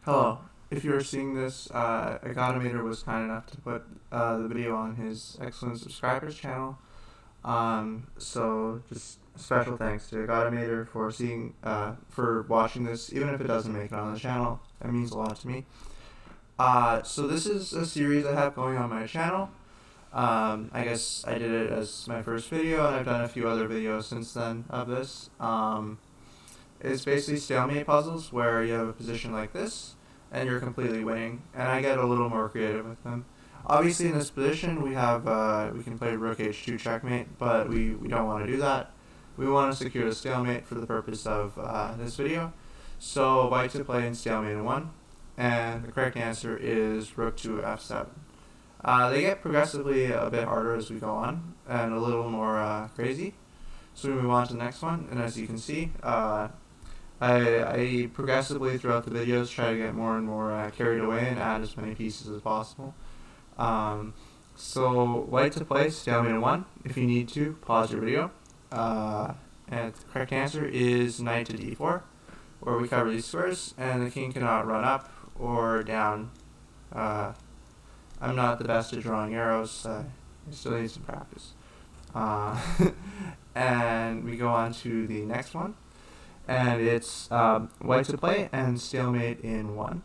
Hello. If you're seeing this, Economator was kind enough to put the video on his excellent subscribers channel. So just special thanks to Economator for for watching this, even if it doesn't make it on the channel. That means a lot to me. So this is a series I have going on my channel. I guess I did it as my first video, and I've done a few other videos since then of this. It's basically stalemate puzzles where you have a position like this and you're completely winning, and I get a little more creative with them. Obviously in this position we can play rook h2 checkmate, but we don't want to do that. We want to secure the stalemate for the purpose of this video. So white to play in stalemate in 1, and the correct answer is rook to f7. They get progressively a bit harder as we go on and a little more crazy. So we move on to the next one, and as you can see, I progressively throughout the videos try to get more and more carried away and add as many pieces as possible. So white to play stalemate in 1. If you need to, pause your video. And the correct answer is knight to d4, where we cover these squares and the king cannot run up or down. I'm not the best at drawing arrows. I still need some practice. And we go on to the next one, and it's white to play and stalemate in 1.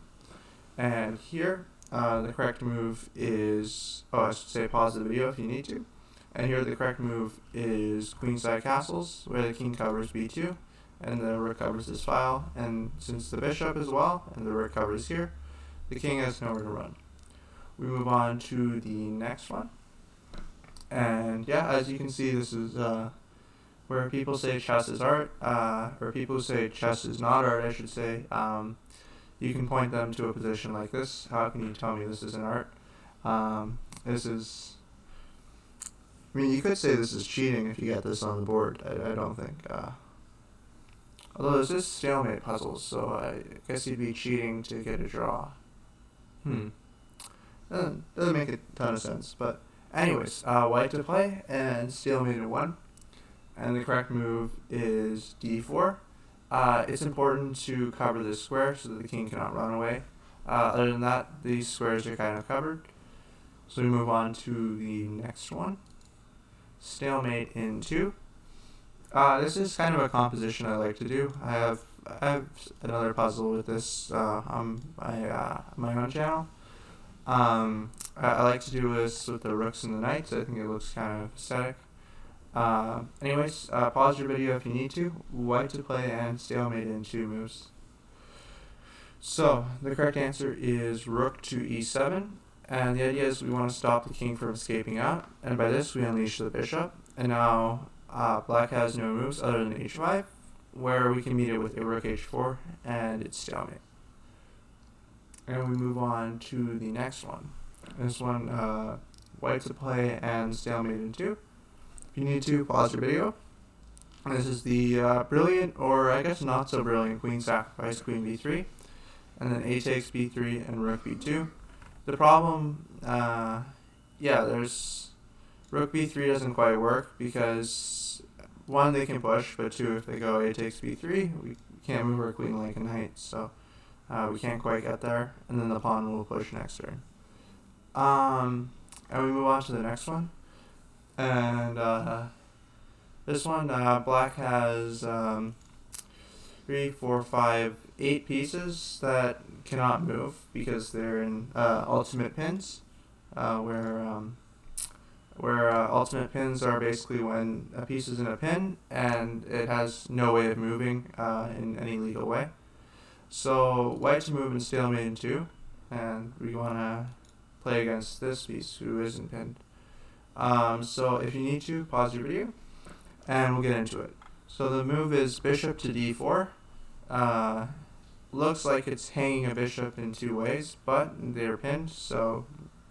And here the correct move is, I should say pause the video if you need to. And here the correct move is queenside castles, where the king covers b2 and the rook covers this file, and since the bishop as well and the rook covers here, the king has nowhere to run. We move on to the next one, and yeah, as you can see, this is where people say chess is art, or people who say chess is not art, I should say. You can point them to a position like this. How can you tell me this isn't art? This is, I mean, you could say this is cheating if you get this on the board. I don't think. Although this is stalemate puzzles, so I guess you'd be cheating to get a draw. Doesn't make a ton of sense, but anyways, white to play and stalemate in 1, and the correct move is d4. It's important to cover this square so that the king cannot run away. Other than that, these squares are kind of covered. So we move on to the next one, stalemate in 2. This is kind of a composition I like to do. I have another puzzle with this on my own channel. I like to do this with the rooks and the knights. I think it looks kind of aesthetic. Anyways, pause your video if you need to. White to play and stalemate in 2 moves. So the correct answer is rook to e7, and the idea is we want to stop the king from escaping out, and by this we unleash the bishop. And now black has no moves other than h5, where we can meet it with a rook h4, and it's stalemate. And we move on to the next one. This one, white to play and stalemate in 2. If you need to, pause your video. This is the brilliant, or I guess not so brilliant, queen sacrifice, queen b3, and then a takes b3 and rook b2. The problem, there's rook b3 doesn't quite work because 1, they can push, but 2, if they go a takes b3, we can't move our queen like a knight, so we can't quite get there, and then the pawn will push next turn. And we move on to the next one, and this one, black has 3, 4, 5, 8 pieces that cannot move because they're in ultimate pins, where ultimate pins are basically when a piece is in a pin and it has no way of moving in any legal way. So white to move in stalemate in 2, and we want to play against this piece who isn't pinned. So if you need to, pause your video and we'll get into it. So the move is bishop to d4. Looks like it's hanging a bishop in 2 ways, but they're pinned, so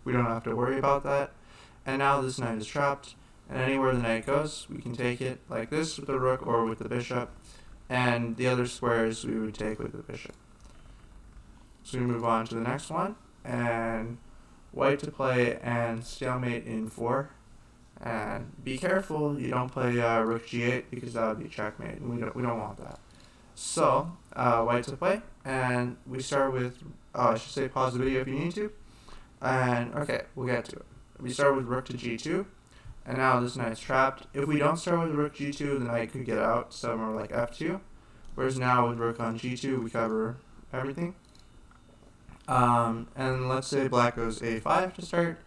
we don't have to worry about that. And now this knight is trapped, and anywhere the knight goes, we can take it like this with the rook or with the bishop, and the other squares we would take with the bishop. So we move on to the next one, and white to play and stalemate in 4. And be careful you don't play rook g8 because that would be checkmate, and we don't want that. So white to play and we start with, I should say pause the video if you need to, and okay, we'll get to it. We start with rook to g2, and now this knight's trapped. If we don't start with rook g2, the knight could get out somewhere like f2, whereas now with rook on g2, we cover everything. And let's say black goes a5 to start.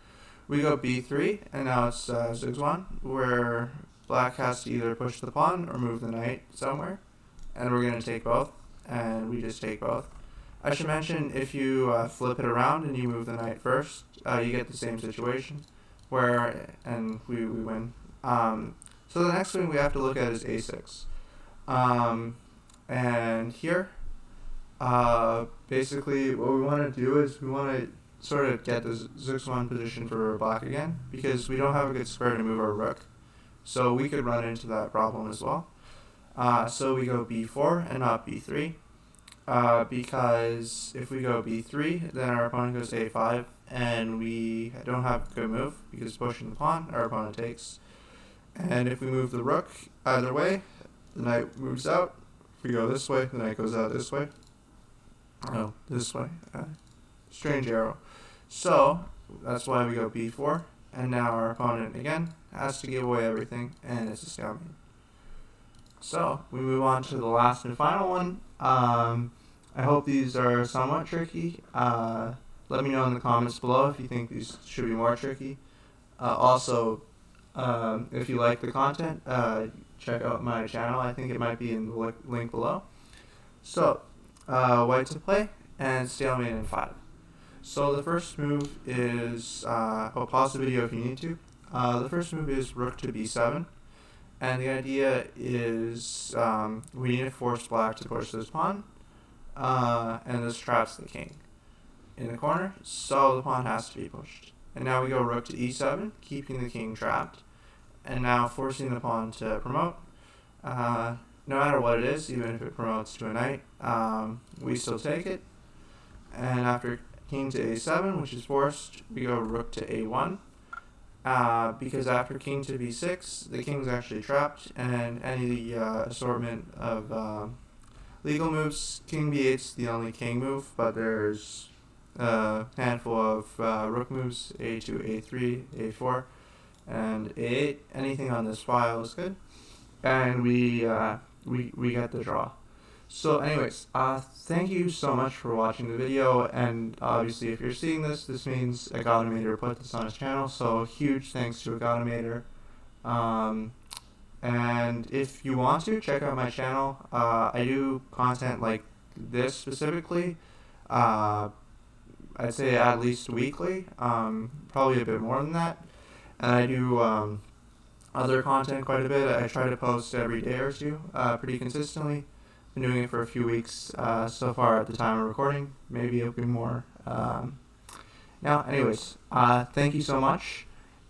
We go b3, and now it's Zug's 1, where black has to either push the pawn or move the knight somewhere, and we're going to take both, and we just take both. I should mention, if you flip it around and you move the knight first, you get the same situation, and we win. So the next thing we have to look at is a6. And here, basically what we want to do is we want to sort of get the Zug's 1 position for black again, because we don't have a good square to move our rook. So we could run into that problem as well. So we go b4 and not b3, because if we go b3, then our opponent goes a5, and we don't have a good move, because pushing the pawn, our opponent takes. And if we move the rook either way, the knight moves out. If we go this way, the knight goes out this way. Oh, this way. Strange arrow. So that's why we go b4, and now our opponent again has to give away everything, and it's a stalemate. So we move on to the last and final one. I hope these are somewhat tricky. Let me know in the comments below if you think these should be more tricky. Also, if you like the content, check out my channel. I think it might be in the link below. So, white to play, and stalemate in 5. So the first move is, pause the video if you need to. The first move is rook to b7, and the idea is we need to force black to push this pawn, and this traps the king in the corner, so the pawn has to be pushed. And now we go rook to e7, keeping the king trapped, and now forcing the pawn to promote. No matter what it is, even if it promotes to a knight, we still take it. And after king to a7, which is forced, we go rook to a1, because after king to b6, the king's actually trapped, and any assortment of legal moves, king b8 is the only king move, but there's a handful of rook moves, a2, a3, a4, and a8. Anything on this file is good, and we get the draw. So anyways, thank you so much for watching the video, and obviously if you're seeing this, this means Agonimator put this on his channel, so huge thanks to Agonimator. And if you want to, check out my channel. I do content like this specifically, I'd say at least weekly, probably a bit more than that, and I do other content quite a bit. I try to post every day or two, pretty consistently. Been doing it for a few weeks so far at the time of recording. Maybe it'll be more now. Anyways, thank you so much,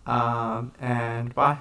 and bye.